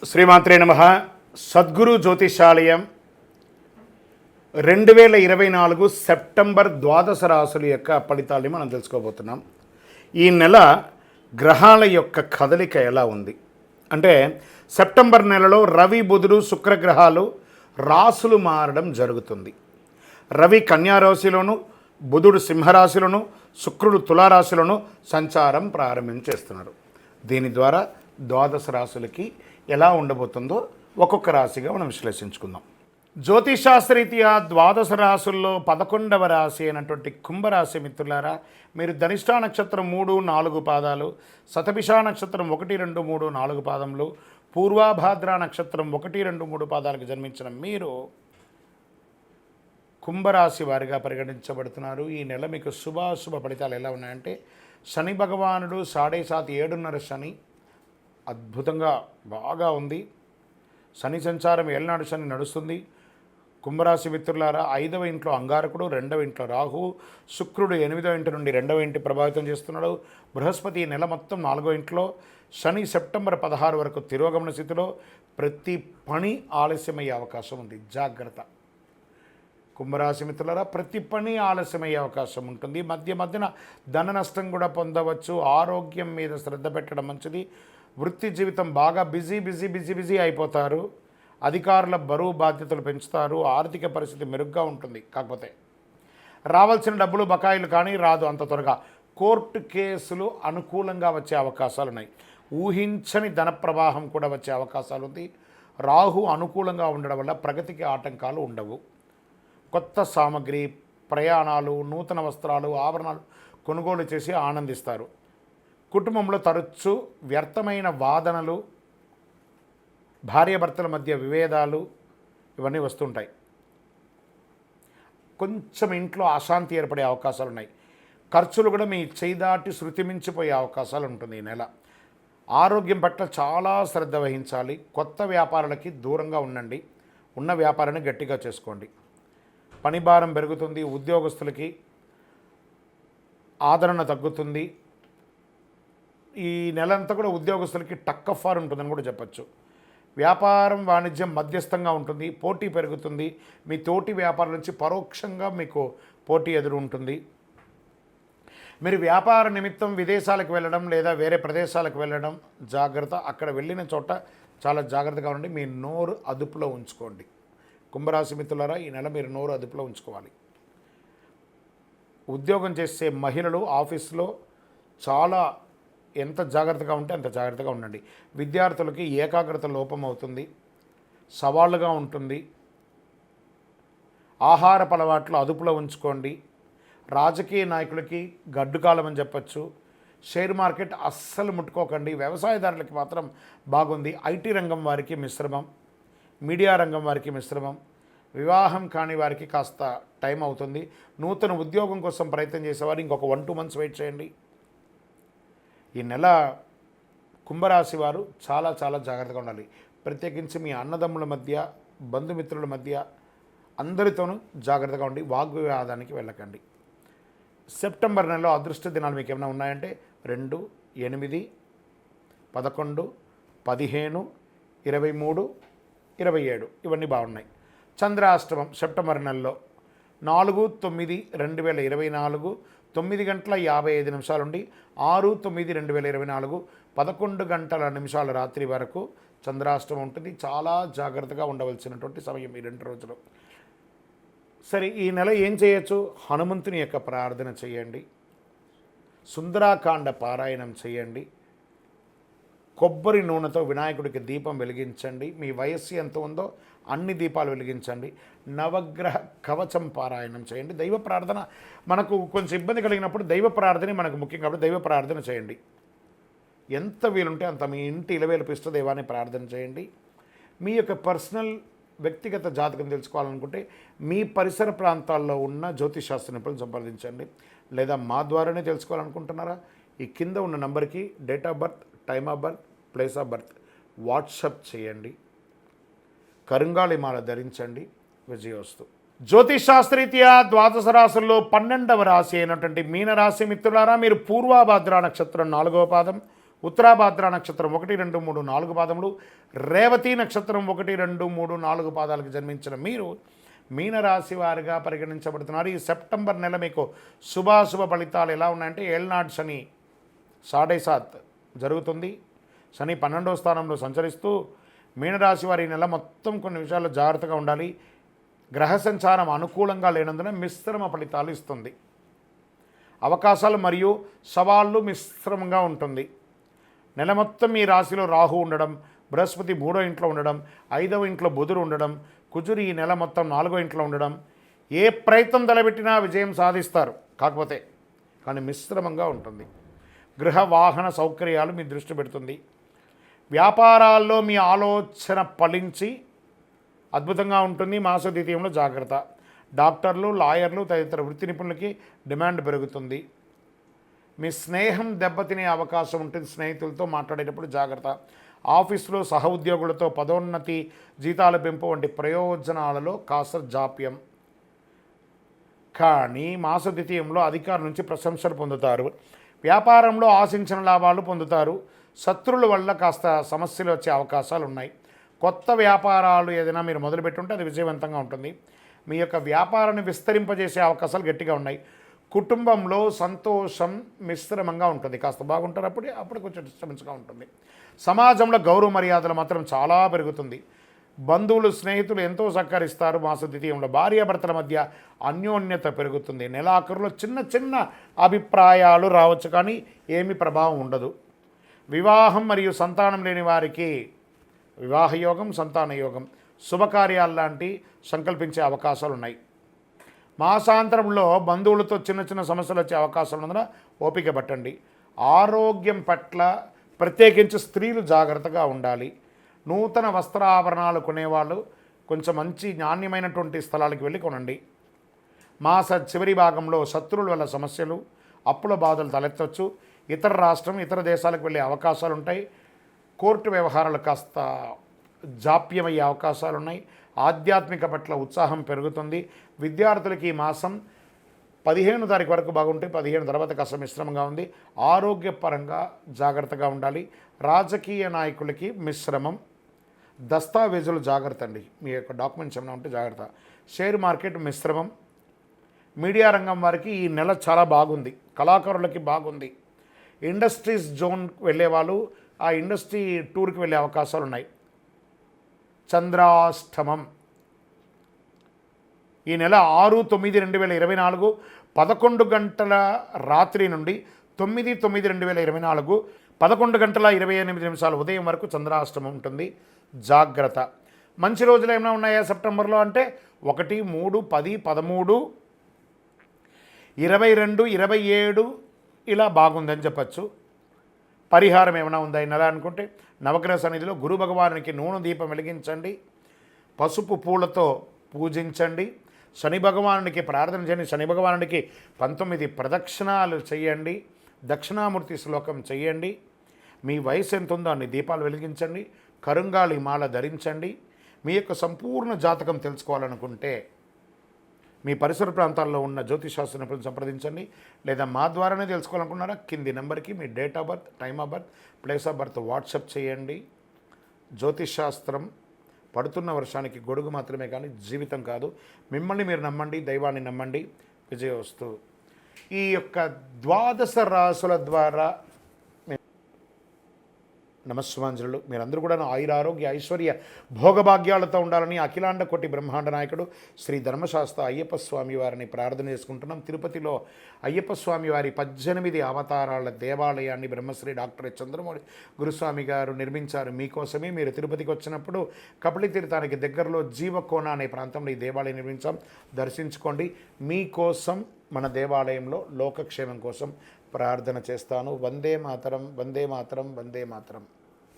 శ్రీమాత్రే నమః. సద్గురు జ్యోతిషాలయం 2024 సెప్టెంబర్ ద్వాదశ రాశుల యొక్క ఫలితాన్ని మనం తెలుసుకోబోతున్నాం. ఈ నెల గ్రహాల యొక్క కదలిక ఎలా ఉంది అంటే, సెప్టెంబర్ నెలలో రవి, బుధుడు, శుక్రగ్రహాలు రాశులు మారడం జరుగుతుంది. రవి కన్యారాశిలోను, బుధుడు సింహరాశిలోను, శుక్రుడు తులారాశిలోను సంచారం ప్రారంభించేస్తున్నారు. దీని ద్వారా ద్వాదశ రాశులకి ఎలా ఉండబోతుందో ఒక్కొక్క రాశిగా మనం విశ్లేషించుకుందాం. జ్యోతిషాస్త్రరీత్యా ద్వాదశ రాశుల్లో 11వ రాశి అయినటువంటి కుంభరాశి మిత్రులారా, మీరు ధనిష్ఠా నక్షత్రం 3, 4 పాదాలు, శతభిషా నక్షత్రం 1, 2, 3, 4 పాదములు, పూర్వాభాద్ర నక్షత్రం 1, 2, 3 పాదాలకు జన్మించిన మీరు కుంభరాశి వారిగా పరిగణించబడుతున్నారు. ఈ నెల మీకు శుభాశుభ ఫలితాలు ఎలా ఉన్నాయంటే, శని భగవానుడు 7.5 7.5 శని అద్భుతంగా బాగా ఉంది. శని సంచారం ఏళ్ళనాడు శని నడుస్తుంది. కుంభరాశి మిత్రులారా, 5వ ఇంట్లో అంగారకుడు, 2వ ఇంట్లో రాహు, శుక్రుడు 8వ ఇంటి నుండి 2వ ఇంటి ప్రభావితం చేస్తున్నాడు. బృహస్పతి నెల మొత్తం 4వ ఇంట్లో, శని సెప్టెంబర్ 16 వరకు తిరోగమన స్థితిలో. ప్రతి పని ఆలస్యమయ్యే అవకాశం ఉంది, జాగ్రత్త. కుంభరాశి మిత్రులారా, ప్రతి పని ఆలస్యమయ్యే అవకాశం ఉంటుంది. మధ్యన ధన నష్టం కూడా పొందవచ్చు. ఆరోగ్యం మీద శ్రద్ధ పెట్టడం మంచిది. వృత్తి జీవితం బాగా బిజీ అయిపోతారు. అధికారుల బరువు బాధ్యతలు పెంచుతారు. ఆర్థిక పరిస్థితి మెరుగ్గా ఉంటుంది. కాకపోతే రావాల్సిన డబ్బులు బకాయిలు కానీ రాదు అంత త్వరగా. కోర్టు కేసులు అనుకూలంగా వచ్చే అవకాశాలు ఉన్నాయి. ఊహించని ధన ప్రవాహం కూడా వచ్చే అవకాశాలు ఉంది. రాహు అనుకూలంగా ఉండడం వల్ల ప్రగతికి ఆటంకాలు ఉండవు. కొత్త సామగ్రి, ప్రయాణాలు, నూతన వస్త్రాలు, ఆభరణాలు కొనుగోలు చేసి ఆనందిస్తారు. కుటుంబంలో తరచూ వ్యర్థమైన వాదనలు, భార్యాభర్తల మధ్య విభేదాలు ఇవన్నీ వస్తుంటాయి. కొంచెం ఇంట్లో అశాంతి ఏర్పడే అవకాశాలు ఉన్నాయి. ఖర్చులు కూడా మీ చేయి దాటి శృతి మించిపోయే అవకాశాలు ఉంటుంది. ఈ నెల ఆరోగ్యం పట్ల చాలా శ్రద్ధ వహించాలి. కొత్త వ్యాపారాలకి దూరంగా ఉండండి. ఉన్న వ్యాపారాన్ని గట్టిగా చేసుకోండి. పని భారం పెరుగుతుంది. ఉద్యోగస్తులకి ఆదరణ తగ్గుతుంది. ఈ నెలంతా కూడా ఉద్యోగస్తులకి టక్ ఆఫ్ వార్ ఉంటుందని కూడా చెప్పచ్చు. వ్యాపారం, వాణిజ్యం మధ్యస్థంగా ఉంటుంది. పోటీ పెరుగుతుంది. మీ తోటి వ్యాపారం నుంచి పరోక్షంగా మీకు పోటీ ఎదురు ఉంటుంది. మీరు వ్యాపార నిమిత్తం విదేశాలకు వెళ్ళడం లేదా వేరే ప్రదేశాలకు వెళ్ళడం జాగ్రత్త. అక్కడ వెళ్ళిన చోట చాలా జాగ్రత్తగా ఉండండి. మీ నోరు అదుపులో ఉంచుకోండి. కుంభరాశి మిత్రులారా, ఈ నెల మీరు నోరు అదుపులో ఉంచుకోవాలి. ఉద్యోగం చేసే మహిళలు ఆఫీస్లో చాలా ఎంత జాగ్రత్తగా ఉంటే అంత జాగ్రత్తగా ఉండండి. విద్యార్థులకి ఏకాగ్రత లోపం అవుతుంది, సవాళ్ళుగా ఉంటుంది. ఆహారపు అలవాట్లు అదుపులో ఉంచుకోండి. రాజకీయ నాయకులకి గడ్డు కాలం అని చెప్పచ్చు. షేర్ మార్కెట్ అస్సలు ముట్టుకోకండి. వ్యవసాయదారులకి మాత్రం బాగుంది. ఐటీ రంగం వారికి మిశ్రమం, మీడియా రంగం వారికి మిశ్రమం. వివాహం కాని వారికి కాస్త టైం అవుతుంది. నూతన ఉద్యోగం కోసం ప్రయత్నం చేసేవారు ఇంకొక 1-2 మంత్స్ వెయిట్ చేయండి. ఈ నెల కుంభరాశి వారు చాలా జాగ్రత్తగా ఉండాలి. ప్రత్యేకించి మీ అన్నదమ్ముల మధ్య, బంధుమిత్రుల మధ్య అందరితోనూ జాగ్రత్తగా ఉండి వాగ్వివాదానికి వెళ్ళకండి. సెప్టెంబర్ నెలలో అదృష్ట దినాలు మీకు ఏమైనా ఉన్నాయంటే 2, 8, 11, 15, 23, 27 ఇవన్నీ బాగున్నాయి. చంద్రాష్టమం సెప్టెంబర్ నెలలో 4/9/2024 9:55 నుండి 6/9/2024 11 రాత్రి వరకు చంద్రాష్టమం ఉంటుంది. చాలా జాగ్రత్తగా ఉండవలసినటువంటి సమయం ఈ 2 రోజులు. సరే, ఈ నెల ఏం చేయొచ్చు? హనుమంతుని యొక్క ప్రార్థన చేయండి. సుందరాకాండ పారాయణం చేయండి. కొబ్బరి నూనెతో వినాయకుడికి దీపం వెలిగించండి. మీ వయస్సు ఎంత ఉందో అన్ని దీపాలు వెలిగించండి. నవగ్రహ కవచం పారాయణం చేయండి. దైవ ప్రార్థన మనకు కొంచెం ఇబ్బంది కలిగినప్పుడు దైవ ప్రార్థన మనకు ముఖ్యం కాబట్టి దైవ ప్రార్థన చేయండి. ఎంత వీలుంటే అంత మీ ఇంటి ఇలవేలుపు ఇష్ట దైవాన్ని ప్రార్థన చేయండి. మీ యొక్క పర్సనల్ వ్యక్తిగత జాతకం తెలుసుకోవాలనుకుంటే మీ పరిసర ప్రాంతాల్లో ఉన్న జ్యోతిషాస్త్ర నిపుణులను సంప్రదించండి. లేదా మా ద్వారానే తెలుసుకోవాలనుకుంటున్నారా? ఈ కింద ఉన్న నంబర్కి date of birth, time of birth, place of birth WhatsApp చేయండి. కరుంగాళిమాల ధరించండి. విజయోస్తు. జ్యోతిషాస్త్రరీత్యా ద్వాదశ రాశుల్లో 12వ రాశి అయినటువంటి మీనరాశి మిత్రులారా, మీరు పూర్వాభాద్ర నక్షత్రం 4వ పాదం, ఉత్తరాభాద్ర నక్షత్రం 1, 2, 3, 4 పాదములు, రేవతి నక్షత్రం 1, 2, 3, 4 పాదాలకు జన్మించిన మీరు మీనరాశి వారిగా పరిగణించబడుతున్నారు. ఈ సెప్టెంబర్ నెల మీకు శుభాశుభ ఫలితాలు ఎలా ఉన్నాయంటే, ఏళ్నాడు శని 7.5 జరుగుతుంది. శని 12వ స్థానంలో సంచరిస్తూ మీనరాశి వారి నెల మొత్తం కొన్ని విషయాల్లో జాగ్రత్తగా ఉండాలి. గ్రహ సంచారం అనుకూలంగా లేనందున మిశ్రమ ఫలితాలు ఇస్తుంది. అవకాశాలు మరియు సవాళ్ళు మిశ్రమంగా ఉంటుంది. నెల మొత్తం ఈ రాశిలో రాహు ఉండడం, బృహస్పతి 3వ ఇంట్లో ఉండడం, 5వ ఇంట్లో బుధుడు ఉండడం, కుజుడు ఈ నెల మొత్తం 4వ ఇంట్లో ఉండడం, ఏ ప్రయత్నం తలబెట్టినా విజయం సాధిస్తారు. కానీ మిశ్రమంగా ఉంటుంది. గృహ వాహన సౌకర్యాలు మీ దృష్టి పెడుతుంది. వ్యాపారాల్లో మీ ఆలోచన ఫలించి అద్భుతంగా ఉంటుంది. మాస ద్వితీయంలో జాగ్రత్త. డాక్టర్లు, లాయర్లు తదితర వృత్తి నిపుణులకి డిమాండ్ పెరుగుతుంది. మీ స్నేహం దెబ్బతినే అవకాశం ఉంటుంది. స్నేహితులతో మాట్లాడేటప్పుడు జాగ్రత్త. ఆఫీసులో సహ ఉద్యోగులతో పదోన్నతి, జీతాల పెంపు వంటి ప్రయోజనాలలో కాస్త జాప్యం. కానీ మాస ద్వితీయంలో అధికారుల నుంచి ప్రశంసలు పొందుతారు. వ్యాపారంలో ఆశించిన లాభాలు పొందుతారు. శత్రువుల వల్ల కాస్త సమస్యలు వచ్చే అవకాశాలు ఉన్నాయి. కొత్త వ్యాపారాలు ఏదైనా మీరు మొదలుపెట్టుంటే అది విజయవంతంగా ఉంటుంది. మీ యొక్క వ్యాపారాన్ని విస్తరింపజేసే అవకాశాలు గట్టిగా ఉన్నాయి. కుటుంబంలో సంతోషం మిశ్రమంగా ఉంటుంది. కాస్త బాగుంటారు, అప్పుడు కొంచెం డిస్టర్బెన్స్గా ఉంటుంది. సమాజంలో గౌరవ మర్యాదలు మాత్రం చాలా పెరుగుతుంది. బంధువులు, స్నేహితులు ఎంతో సహకరిస్తారు. మాస ద్వితీయంలో భార్యాభర్తల మధ్య అన్యోన్యత పెరుగుతుంది. నెలాఖరులో చిన్న చిన్న అభిప్రాయాలు రావచ్చు, కానీ ఏమీ ప్రభావం ఉండదు. వివాహం మరియు సంతానం లేని వారికి వివాహ యోగం, సంతాన యోగం, శుభకార్యాలు లాంటి సంకల్పించే అవకాశాలు ఉన్నాయి. మాసాంతరంలో బంధువులతో చిన్న చిన్న సమస్యలు వచ్చే అవకాశాలు ఉన్నందున ఓపిక పట్టండి. ఆరోగ్యం పట్ల ప్రత్యేకించి స్త్రీలు జాగ్రత్తగా ఉండాలి. నూతన వస్త్రాభరణాలు కొనేవాళ్ళు కొంచెం మంచి నాణ్యమైనటువంటి స్థలాలకు వెళ్ళి కొనండి. మాస చివరి భాగంలో శత్రువుల వల్ల సమస్యలు, అప్పుల బాధలు తలెత్తవచ్చు. ఇతర రాష్ట్రం, ఇతర దేశాలకు వెళ్ళే అవకాశాలు ఉంటాయి. కోర్టు వ్యవహారాలు కాస్త జాప్యమయ్యే అవకాశాలు ఉన్నాయి. ఆధ్యాత్మిక పట్ల ఉత్సాహం పెరుగుతుంది. విద్యార్థులకి ఈ మాసం 15వ తారీఖు వరకు బాగుంటే 15 తర్వాత కాస్త మిశ్రమంగా ఉంది. ఆరోగ్యపరంగా జాగ్రత్తగా ఉండాలి. రాజకీయ నాయకులకి మిశ్రమం. దస్తావేజులు జాగ్రత్త అండి. మీ యొక్క డాక్యుమెంట్స్ ఏమైనా ఉంటే జాగ్రత్త. షేర్ మార్కెట్ మిశ్రమం. మీడియా రంగం వారికి ఈ నెల చాలా బాగుంది. కళాకారులకి బాగుంది. ఇండస్ట్రీస్ జోన్ వెళ్ళేవాళ్ళు ఆ ఇండస్ట్రీ టూర్కి వెళ్ళే అవకాశాలు ఉన్నాయి. చంద్రాష్టమం ఈ నెల 6/9/2024 11 గంటల రాత్రి నుండి 9/9/2024 11 గంటల 28 నిమిషాలు ఉదయం వరకు చంద్రాష్టమం ఉంటుంది. జాగ్రత్త. మంచి రోజులు ఏమైనా ఉన్నాయా సెప్టెంబర్లో అంటే 1, 3, 10, 13, 22, 27 ఇలా బాగుందని చెప్పచ్చు. పరిహారం ఏమైనా ఉందా ఈ నెల అనుకుంటే నవగ్రహ సన్నిధిలో గురు భగవానునికి నూనె దీపం వెలిగించండి. పసుపు పూలతో పూజించండి. శని భగవానునికి ప్రార్థన చేయండి. శని భగవానునికి 19 ప్రదక్షిణాలు చేయండి. దక్షిణామూర్తి శ్లోకం చేయండి. మీ వయసు ఎంత ఉందో అన్ని దీపాలు వెలిగించండి. కరుంగాళి మాల ధరించండి. మీ యొక్క సంపూర్ణ జాతకం తెలుసుకోవాలనుకుంటే మీ పరిసర ప్రాంతాల్లో ఉన్న జ్యోతిషాస్త్ర నిపుణులను సంప్రదించండి. లేదా మా ద్వారానే తెలుసుకోవాలనుకున్నారా కింది నెంబర్కి మీ date of birth, time of birth, place of birth WhatsApp చేయండి. జ్యోతిషాస్త్రం పడుతున్న వర్షానికి గొడుగు మాత్రమే కానీ జీవితం కాదు. మిమ్మల్ని మీరు నమ్మండి, దైవాన్ని నమ్మండి. విజయవస్తు. ఈ యొక్క 12 రాసుల ద్వారా నమస్సుమాంజలు. మీరందరూ కూడా ఆయురారోగ్య ఐశ్వర్య భోగభాగ్యాలతో ఉండాలని అఖిలాండ కోటి బ్రహ్మాండ నాయకుడు శ్రీ ధర్మశాస్త్ర అయ్యప్ప స్వామి వారిని ప్రార్థన చేసుకుంటున్నాం. తిరుపతిలో అయ్యప్ప స్వామి వారి 18 అవతారాల దేవాలయాన్ని బ్రహ్మశ్రీ డాక్టర్ చంద్రమౌళి గురుస్వామి గారు నిర్మించారు. మీకోసమే. మీరు తిరుపతికి వచ్చినప్పుడు కపిలి తీర్థానికి దగ్గరలో జీవకోన అనే ప్రాంతంలో ఈ దేవాలయం నిర్మించాం. దర్శించుకోండి. మీకోసం మన దేవాలయంలో లోకక్షేమం కోసం ప్రార్థన చేస్తాను. వందే మాతరం, వందే మాతరం, వందే మాతరం.